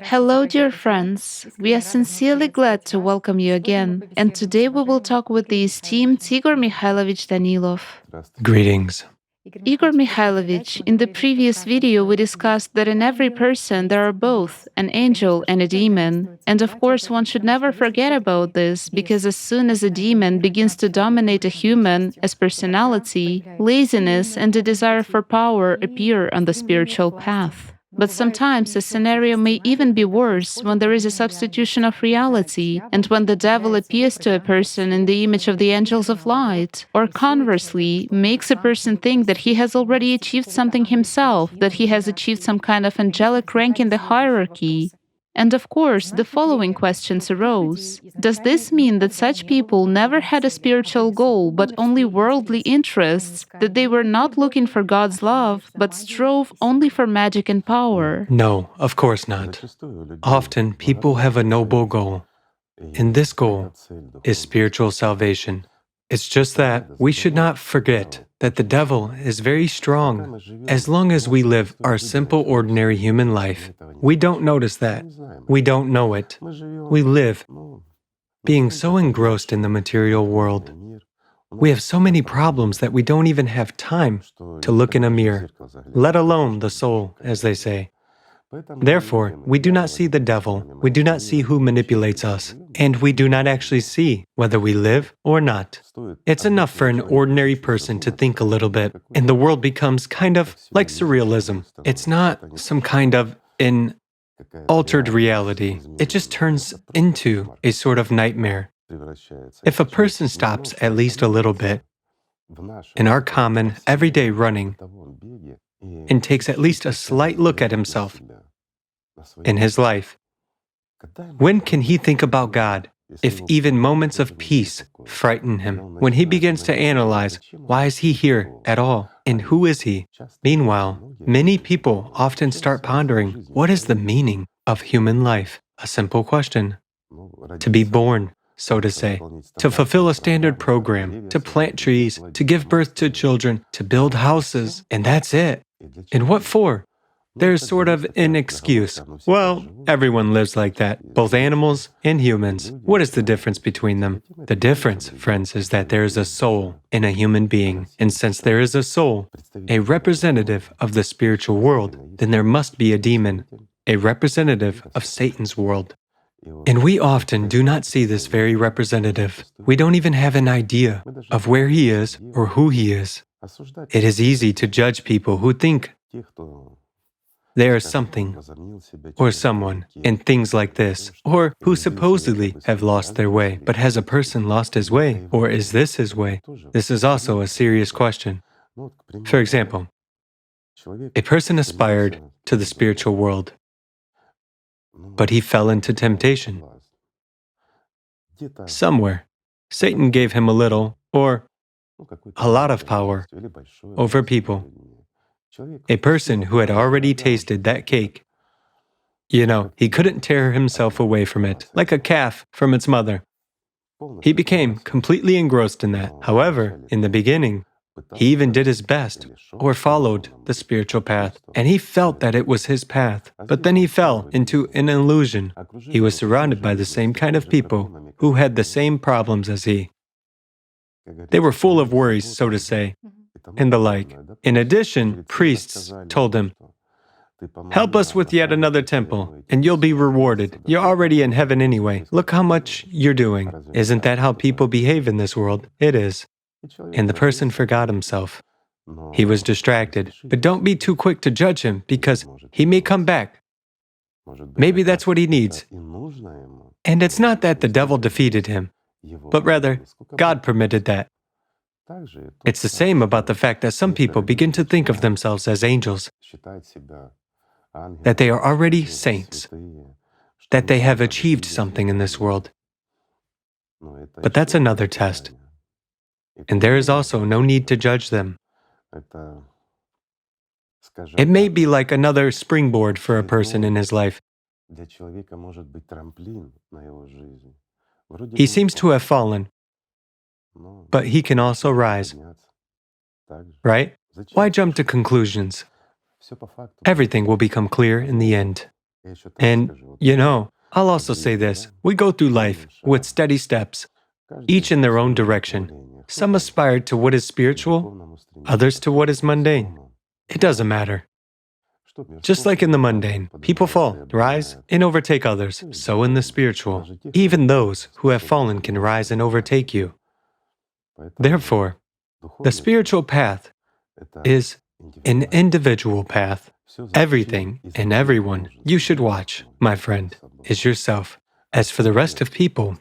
Hello, dear friends. We are sincerely glad to welcome you again. And today we will talk with the esteemed Igor Mikhailovich Danilov. Greetings. Igor Mikhailovich, in the previous video, we discussed that in every person there are both an angel and a demon. And of course, one should never forget about this, because as soon as a demon begins to dominate a human as personality, laziness and the desire for power appear on the spiritual path. But sometimes the scenario may even be worse when there is a substitution of reality, and when the devil appears to a person in the image of the angels of light, or conversely, makes a person think that he has already achieved something himself, that he has achieved some kind of angelic rank in the hierarchy. And of course, the following questions arose. Does this mean that such people never had a spiritual goal, but only worldly interests, that they were not looking for God's love, but strove only for magic and power? No, of course not. Often people have a noble goal, and this goal is spiritual salvation. It's just that we should not forget that the devil is very strong. As long as we live our simple, ordinary human life, we don't notice that. We don't know it. We live being so engrossed in the material world. We have so many problems that we don't even have time to look in a mirror, let alone the soul, as they say. Therefore, we do not see the devil, we do not see who manipulates us, and we do not actually see whether we live or not. It's enough for an ordinary person to think a little bit, and the world becomes kind of like surrealism. It's not some kind of an altered reality, it just turns into a sort of nightmare. If a person stops at least a little bit in our common, everyday running and takes at least a slight look at himself in his life, when can he think about God if even moments of peace frighten him? When he begins to analyze, why is he here at all? And who is he? Meanwhile, many people often start pondering, what is the meaning of human life? A simple question. To be born, so to say, to fulfill a standard program, to plant trees, to give birth to children, to build houses, and that's it. And what for? There's sort of an excuse. Well, everyone lives like that, both animals and humans. What is the difference between them? The difference, friends, is that there is a soul in a human being. And since there is a soul, a representative of the spiritual world, then there must be a demon, a representative of Satan's world. And we often do not see this very representative. We don't even have an idea of where he is or who he is. It is easy to judge people who think they are something or someone and things like this, or who supposedly have lost their way. But has a person lost his way, or is this his way? This is also a serious question. For example, a person aspired to the spiritual world, but he fell into temptation. Somewhere, Satan gave him a little or a lot of power over people. A person who had already tasted that cake, he couldn't tear himself away from it, like a calf from its mother. He became completely engrossed in that. However, in the beginning, he even did his best, or followed the spiritual path, and he felt that it was his path. But then he fell into an illusion. He was surrounded by the same kind of people who had the same problems as he. They were full of worries, so to say, and the like. In addition, priests told him, "Help us with yet another temple, and you'll be rewarded. You're already in heaven anyway. Look how much you're doing." Isn't that how people behave in this world? It is. And the person forgot himself. He was distracted. But don't be too quick to judge him, because he may come back. Maybe that's what he needs. And it's not that the devil defeated him, but rather, God permitted that. It's the same about the fact that some people begin to think of themselves as angels, that they are already saints, that they have achieved something in this world. But that's another test. And there is also no need to judge them. It may be like another springboard for a person in his life. He seems to have fallen, but he can also rise. Right? Why jump to conclusions? Everything will become clear in the end. And, I'll also say this. We go through life with steady steps, each in their own direction. Some aspire to what is spiritual, others to what is mundane. It doesn't matter. Just like in the mundane, people fall, rise, and overtake others. So in the spiritual, even those who have fallen can rise and overtake you. Therefore, the spiritual path is an individual path. Everything and everyone you should watch, my friend, is yourself. As for the rest of people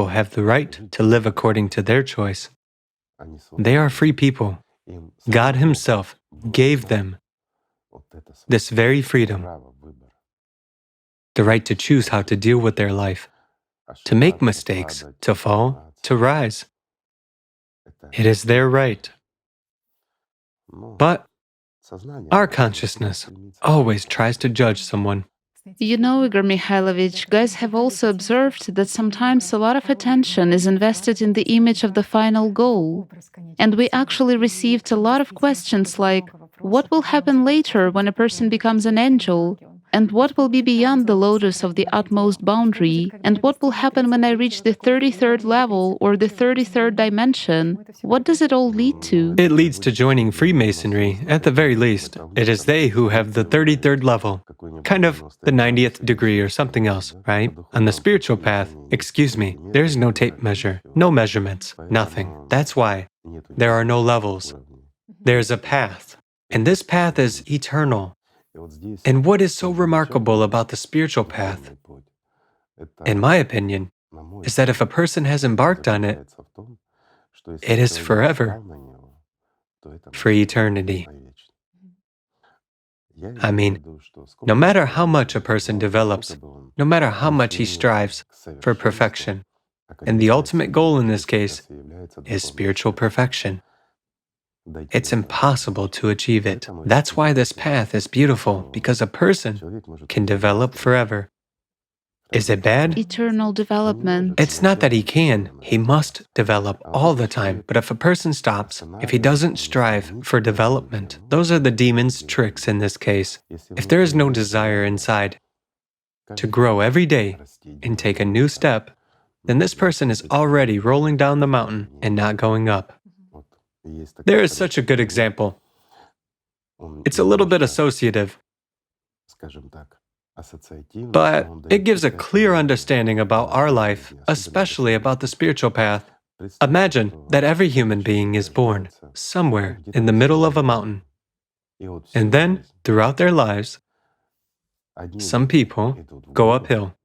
have the right to live according to their choice. They are free people. God Himself gave them this very freedom, the right to choose how to deal with their life, to make mistakes, to fall, to rise. It is their right. But our consciousness always tries to judge someone. You know, Igor Mikhailovich, guys have also observed that sometimes a lot of attention is invested in the image of the final goal. And we actually received a lot of questions like, what will happen later when a person becomes an angel? And what will be beyond the lotus of the utmost boundary? And what will happen when I reach the 33rd level or the 33rd dimension? What does it all lead to? It leads to joining Freemasonry, at the very least. It is they who have the 33rd level, kind of the 90th degree or something else, right? On the spiritual path, there is no tape measure, no measurements, nothing. That's why there are no levels. There's a path, and this path is eternal. And what is so remarkable about the spiritual path, in my opinion, is that if a person has embarked on it, it is forever, for eternity. I mean, no matter how much a person develops, no matter how much he strives for perfection, and the ultimate goal in this case is spiritual perfection, it's impossible to achieve it. That's why this path is beautiful, because a person can develop forever. Is it bad? Eternal development. It's not that he must develop all the time. But if a person stops, if he doesn't strive for development, those are the demon's tricks in this case. If there is no desire inside to grow every day and take a new step, then this person is already rolling down the mountain and not going up. There is such a good example. It's a little bit associative, but it gives a clear understanding about our life, especially about the spiritual path. Imagine that every human being is born somewhere in the middle of a mountain. And then, throughout their lives, some people go uphill.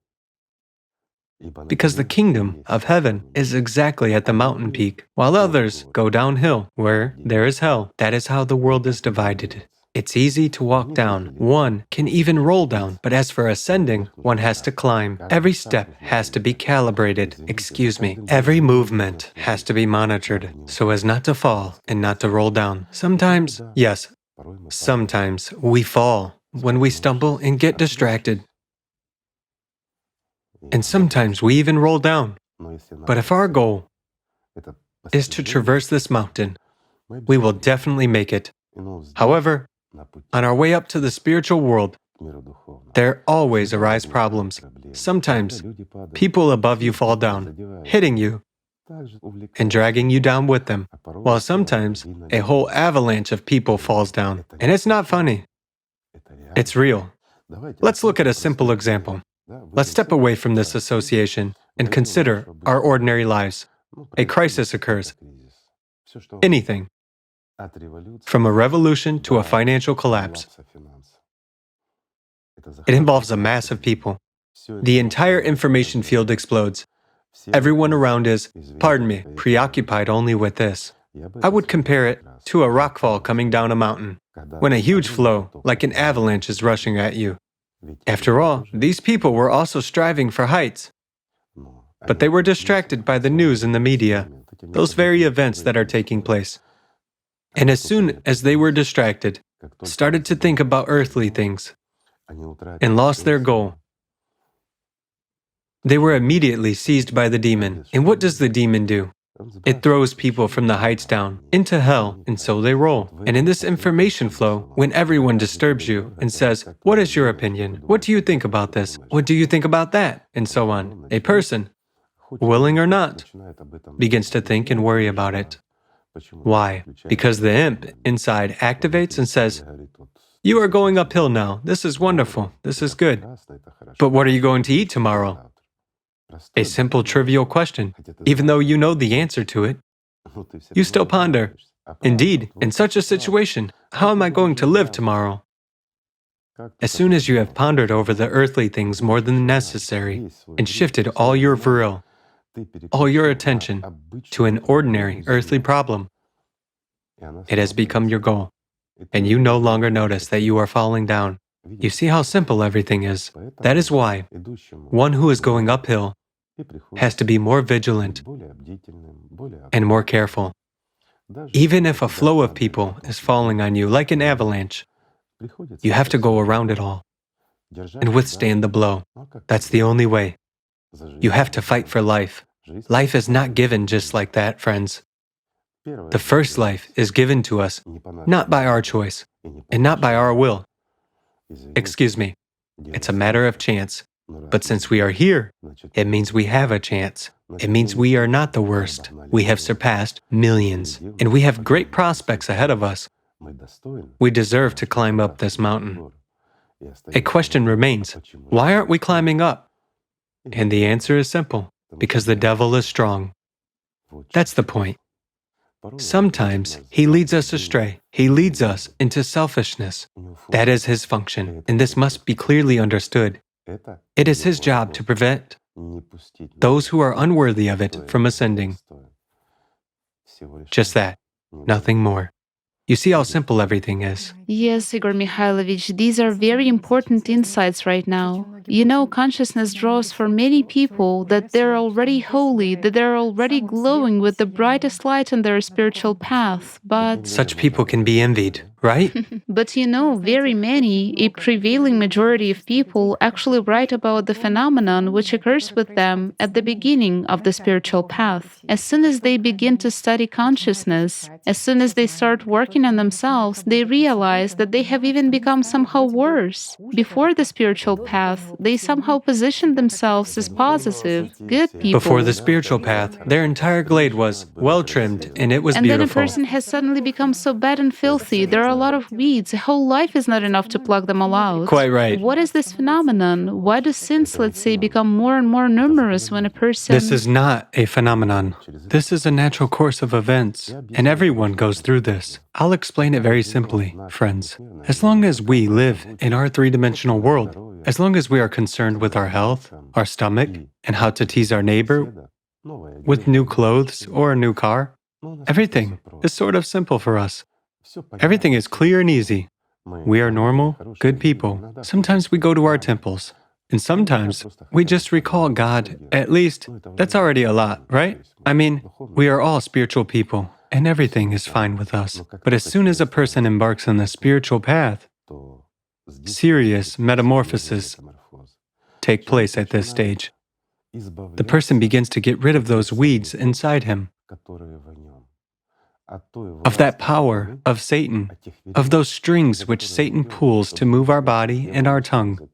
Because the kingdom of heaven is exactly at the mountain peak, while others go downhill, where there is hell. That is how the world is divided. It's easy to walk down. One can even roll down, but as for ascending, one has to climb. Every step has to be calibrated. Every movement has to be monitored so as not to fall and not to roll down. Sometimes we fall when we stumble and get distracted. And sometimes we even roll down. But if our goal is to traverse this mountain, we will definitely make it. However, on our way up to the spiritual world, there always arise problems. Sometimes people above you fall down, hitting you and dragging you down with them, while sometimes a whole avalanche of people falls down. And it's not funny. It's real. Let's look at a simple example. Let's step away from this association and consider our ordinary lives. A crisis occurs. Anything, from a revolution to a financial collapse. It involves a mass of people. The entire information field explodes. Everyone around is, preoccupied only with this. I would compare it to a rockfall coming down a mountain, when a huge flow, like an avalanche, is rushing at you. After all, these people were also striving for heights. But they were distracted by the news and the media, those very events that are taking place. And as soon as they were distracted, started to think about earthly things, and lost their goal, they were immediately seized by the demon. And what does the demon do? It throws people from the heights down into hell, and so they roll. And in this information flow, when everyone disturbs you and says, "What is your opinion? What do you think about this? What do you think about that?" and so on, a person, willing or not, begins to think and worry about it. Why? Because the imp inside activates and says, "You are going uphill now. This is wonderful. This is good. But what are you going to eat tomorrow?" A simple, trivial question. Even though you know the answer to it, you still ponder. Indeed, in such a situation, how am I going to live tomorrow? As soon as you have pondered over the earthly things more than necessary and shifted all your vril, all your attention to an ordinary earthly problem, it has become your goal, and you no longer notice that you are falling down. You see how simple everything is. That is why one who is going uphill has to be more vigilant and more careful. Even if a flow of people is falling on you like an avalanche, you have to go around it all and withstand the blow. That's the only way. You have to fight for life. Life is not given just like that, friends. The first life is given to us, not by our choice and not by our will. Excuse me, it's a matter of chance. But since we are here, it means we have a chance. It means we are not the worst. We have surpassed millions, and we have great prospects ahead of us. We deserve to climb up this mountain. A question remains, why aren't we climbing up? And the answer is simple, because the devil is strong. That's the point. Sometimes he leads us astray. He leads us into selfishness. That is his function, and this must be clearly understood. It is his job to prevent those who are unworthy of it from ascending. Just that, nothing more. You see how simple everything is. Yes, Igor Mikhailovich, these are very important insights right now. You know, consciousness draws for many people that they're already holy, that they're already glowing with the brightest light on their spiritual path, but... Such people can be envied, right? But you know, very many, a prevailing majority of people actually write about the phenomenon which occurs with them at the beginning of the spiritual path. As soon as they begin to study consciousness, as soon as they start working on themselves, they realize that they have even become somehow worse. Before the spiritual path, they somehow positioned themselves as positive, good people. Before the spiritual path, their entire glade was well trimmed and it was And beautiful. then a person has suddenly become so bad and filthy. There are a lot of weeds. A whole life is not enough to pluck them all out. Quite right. What is this phenomenon? Why do sins, let's say, become more and more numerous when a person... This is not a phenomenon. This is a natural course of events, and everyone goes through this. I'll explain it very simply, friends. As long as we live in our three-dimensional world, as long as we are concerned with our health, our stomach, and how to tease our neighbor with new clothes or a new car, everything is sort of simple for us. Everything is clear and easy. We are normal, good people. Sometimes we go to our temples, and sometimes we just recall God. At least, that's already a lot, right? I mean, we are all spiritual people, and everything is fine with us. But as soon as a person embarks on the spiritual path, serious metamorphoses take place at this stage. The person begins to get rid of those weeds inside him, of that power of Satan, of those strings which Satan pulls to move our body and our tongue,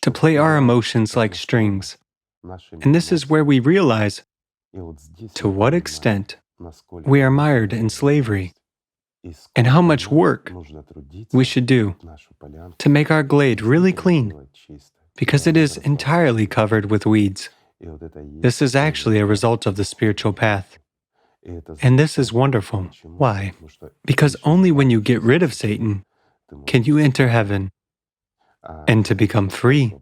to play our emotions like strings. And this is where we realize to what extent we are mired in slavery and how much work we should do to make our glade really clean, because it is entirely covered with weeds. This is actually a result of the spiritual path. And this is wonderful. Why? Because only when you get rid of Satan can you enter heaven. And to become free,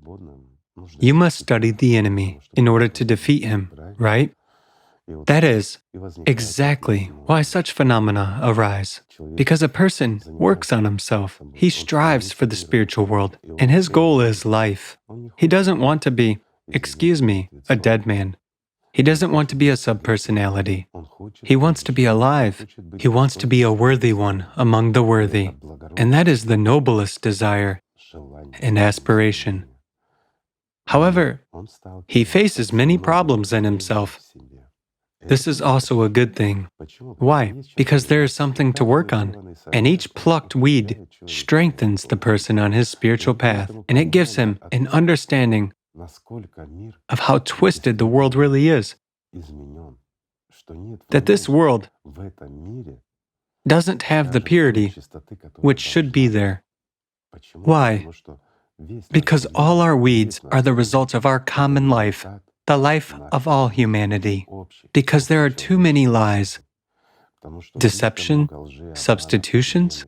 you must study the enemy in order to defeat him, right? That is exactly why such phenomena arise. Because a person works on himself, he strives for the spiritual world, and his goal is life. He doesn't want to be, excuse me, a dead man. He doesn't want to be a subpersonality. He wants to be alive. He wants to be a worthy one among the worthy. And that is the noblest desire and aspiration. However, he faces many problems in himself. This is also a good thing. Why? Because there is something to work on, and each plucked weed strengthens the person on his spiritual path, and it gives him an understanding of how twisted the world really is. That this world doesn't have the purity which should be there. Why? Because all our weeds are the result of our common life, the life of all humanity. Because there are too many lies, deception, substitutions,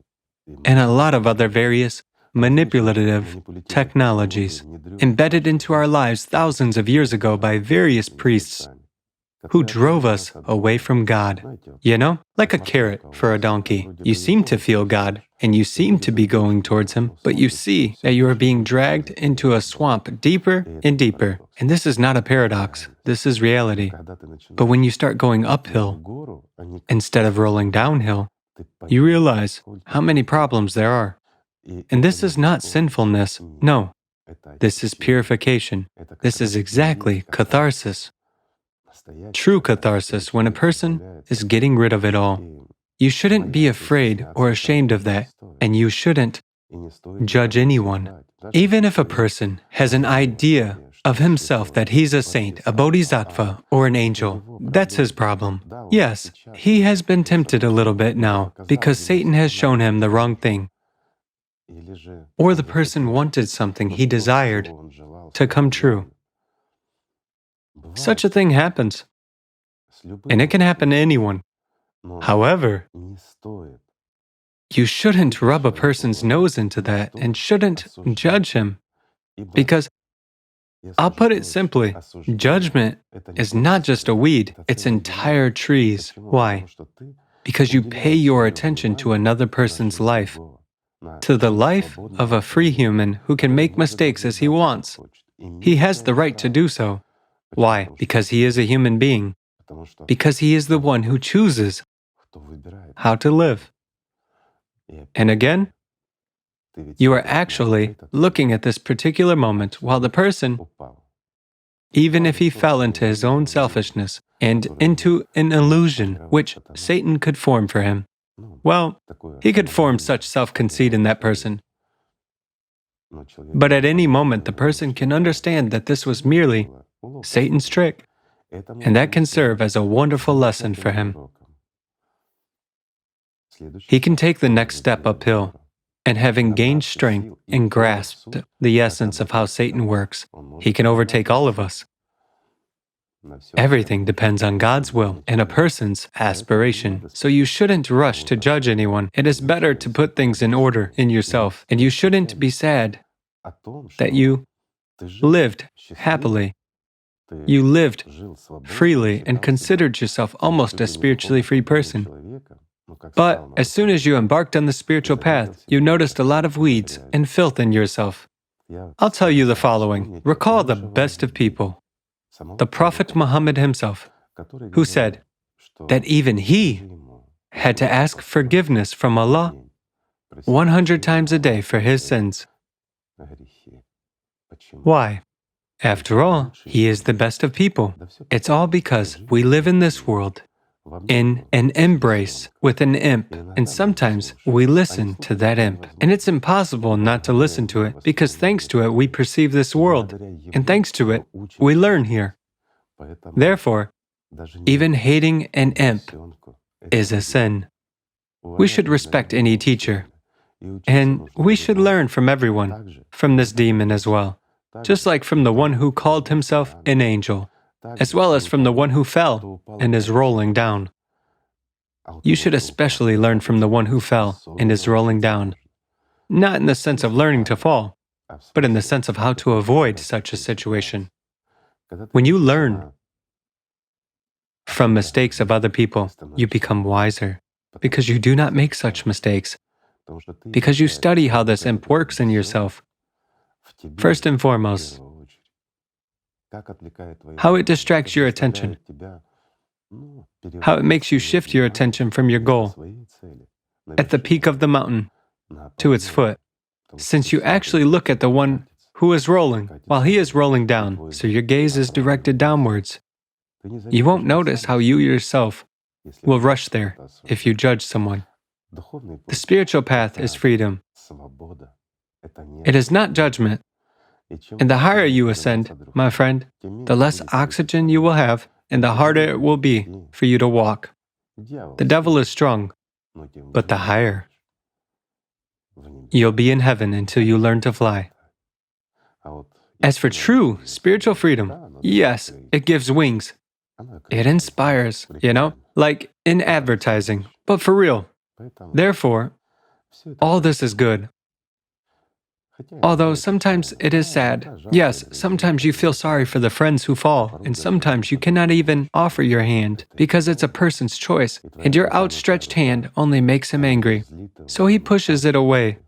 and a lot of other various manipulative technologies embedded into our lives thousands of years ago by various priests who drove us away from God. You know, like a carrot for a donkey. You seem to feel God, and you seem to be going towards Him, but you see that you are being dragged into a swamp deeper and deeper. And this is not a paradox, this is reality. But when you start going uphill instead of rolling downhill, you realize how many problems there are. And this is not sinfulness, no. This is purification. This is exactly catharsis. True catharsis when a person is getting rid of it all. You shouldn't be afraid or ashamed of that, and you shouldn't judge anyone. Even if a person has an idea of himself that he's a saint, a bodhisattva, or an angel, that's his problem. Yes, he has been tempted a little bit now because Satan has shown him the wrong thing. Or the person wanted something he desired to come true. Such a thing happens, and it can happen to anyone. However, you shouldn't rub a person's nose into that and shouldn't judge him, because I'll put it simply, judgment is not just a weed, it's entire trees. Why? Because you pay your attention to another person's life, to the life of a free human who can make mistakes as he wants. He has the right to do so. Why? Because he is a human being. Because he is the one who chooses how to live. And again, you are actually looking at this particular moment while the person, even if he fell into his own selfishness and into an illusion which Satan could form for him, well, he could form such self-conceit in that person. But at any moment, the person can understand that this was merely Satan's trick, and that can serve as a wonderful lesson for him. He can take the next step uphill, and having gained strength and grasped the essence of how Satan works, he can overtake all of us. Everything depends on God's will and a person's aspiration. So you shouldn't rush to judge anyone. It is better to put things in order in yourself, and you shouldn't be sad that you lived happily. You lived freely and considered yourself almost a spiritually free person. But as soon as you embarked on the spiritual path, you noticed a lot of weeds and filth in yourself. I'll tell you the following. Recall the best of people, the Prophet Muhammad himself, who said that even he had to ask forgiveness from Allah 100 times a day for his sins. Why? After all, he is the best of people. It's all because we live in this world in an embrace with an imp, and sometimes we listen to that imp. And it's impossible not to listen to it, because thanks to it we perceive this world, and thanks to it we learn here. Therefore, even hating an imp is a sin. We should respect any teacher, and we should learn from everyone, from this demon as well, just like from the one who called himself an angel, as well as from the one who fell and is rolling down. You should especially learn from the one who fell and is rolling down, not in the sense of learning to fall, but in the sense of how to avoid such a situation. When you learn from mistakes of other people, you become wiser, because you do not make such mistakes, because you study how this imp works in yourself. First and foremost, how it distracts your attention, how it makes you shift your attention from your goal at the peak of the mountain to its foot, since you actually look at the one who is rolling while he is rolling down, so your gaze is directed downwards. You won't notice how you yourself will rush there if you judge someone. The spiritual path is freedom. It is not judgment. And the higher you ascend, my friend, the less oxygen you will have and the harder it will be for you to walk. The devil is strong, but the higher. You'll be in heaven until you learn to fly. As for true spiritual freedom, yes, it gives wings. It inspires, like in advertising, but for real. Therefore, all this is good. Although sometimes it is sad. Yes, sometimes you feel sorry for the friends who fall, and sometimes you cannot even offer your hand because it's a person's choice, and your outstretched hand only makes him angry, so he pushes it away.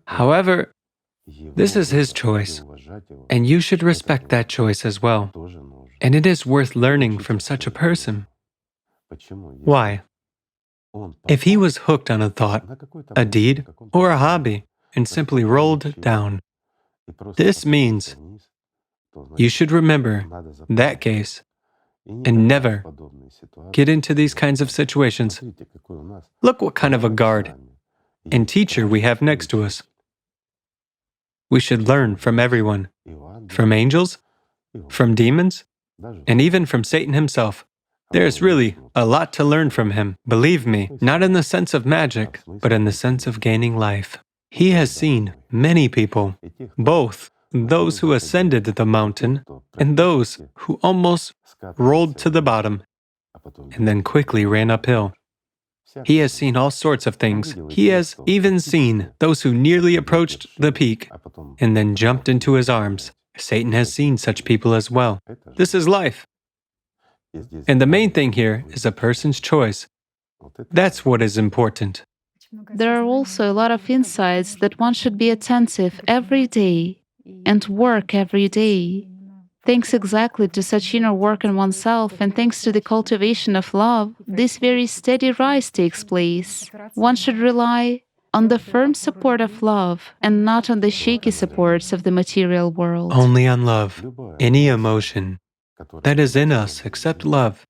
However, this is his choice, and you should respect that choice as well. And it is worth learning from such a person. Why? If he was hooked on a thought, a deed, or a hobby, and simply rolled down, this means you should remember that case and never get into these kinds of situations. Look what kind of a guard and teacher we have next to us. We should learn from everyone, from angels, from demons, and even from Satan himself. There is really a lot to learn from him, believe me, not in the sense of magic, but in the sense of gaining life. He has seen many people, both those who ascended the mountain and those who almost rolled to the bottom and then quickly ran uphill. He has seen all sorts of things. He has even seen those who nearly approached the peak and then jumped into his arms. Satan has seen such people as well. This is life. And the main thing here is a person's choice. That's what is important. There are also a lot of insights that one should be attentive every day and work every day. Thanks exactly to such inner work on oneself and thanks to the cultivation of love, this very steady rise takes place. One should rely on the firm support of love and not on the shaky supports of the material world. Only on love. Any emotion that is in us except love,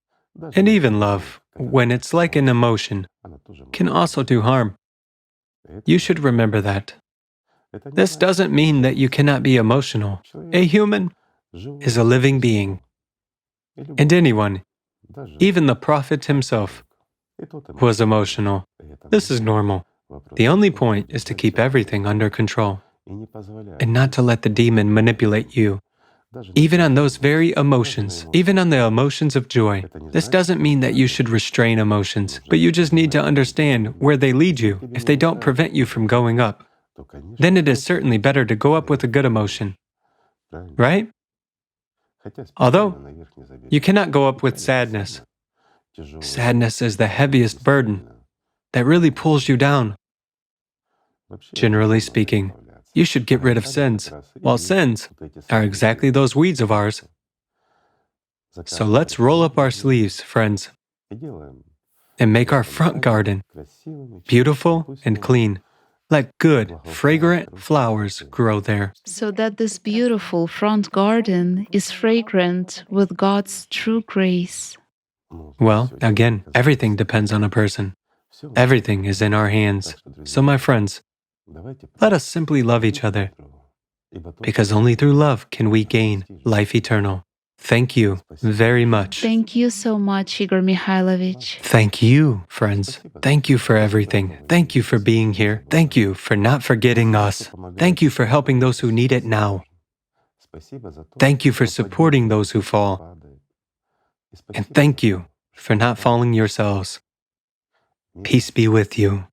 and even love, when it's like an emotion, can also do harm. You should remember that. This doesn't mean that you cannot be emotional. A human is a living being. And anyone, even the prophet himself, was emotional. This is normal. The only point is to keep everything under control and not to let the demon manipulate you. Even on those very emotions, even on the emotions of joy. This doesn't mean that you should restrain emotions, but you just need to understand where they lead you. If they don't prevent you from going up, then it is certainly better to go up with a good emotion, right? Although, you cannot go up with sadness. Sadness is the heaviest burden that really pulls you down. Generally speaking, you should get rid of sins, while sins are exactly those weeds of ours. So let's roll up our sleeves, friends, and make our front garden beautiful and clean. Let good, fragrant flowers grow there. So that this beautiful front garden is fragrant with God's true grace. Well, again, everything depends on a person. Everything is in our hands. So, my friends, let us simply love each other, because only through love can we gain life eternal. Thank you very much. Thank you so much, Igor Mikhailovich. Thank you, friends. Thank you for everything. Thank you for being here. Thank you for not forgetting us. Thank you for helping those who need it now. Thank you for supporting those who fall. And thank you for not falling yourselves. Peace be with you.